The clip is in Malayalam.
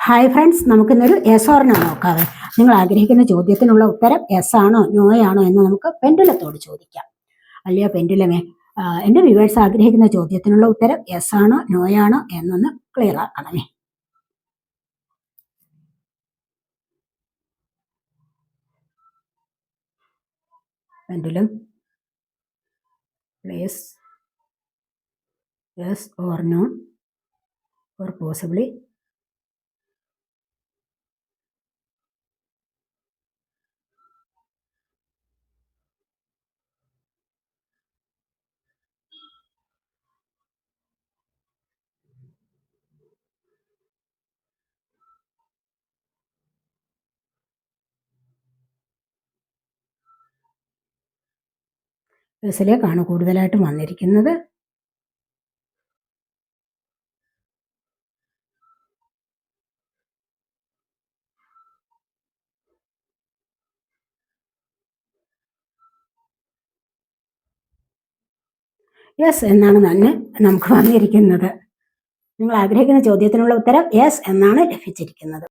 ഹായ് ഫ്രണ്ട്സ്, നമുക്കിന്നൊരു യെസ് ഓർ നോ നോക്കാവേ. നിങ്ങൾ ആഗ്രഹിക്കുന്ന ചോദ്യത്തിനുള്ള ഉത്തരം യെസ് ആണോ നോ ആണോ എന്ന് നമുക്ക് പെൻഡുലത്തോട് ചോദിക്കാം. അല്ലയോ പെൻഡുലമേ, എൻ്റെ വ്യൂവേഴ്സ് ആഗ്രഹിക്കുന്ന ചോദ്യത്തിനുള്ള ഉത്തരം യെസ് ആണോ നോ ആണോ എന്നൊന്ന് ക്ലിയർ ആക്കണമേ. Pendulum, please yes or no or possibly യെസിലേക്കാണ് കൂടുതലായിട്ടും വന്നിരിക്കുന്നത്. യെസ് എന്നാണ് തന്നെ നമുക്ക് വന്നിരിക്കുന്നത്. നിങ്ങൾ ആഗ്രഹിക്കുന്ന ചോദ്യത്തിനുള്ള ഉത്തരം യെസ് എന്നാണ് ലഭിച്ചിരിക്കുന്നത്.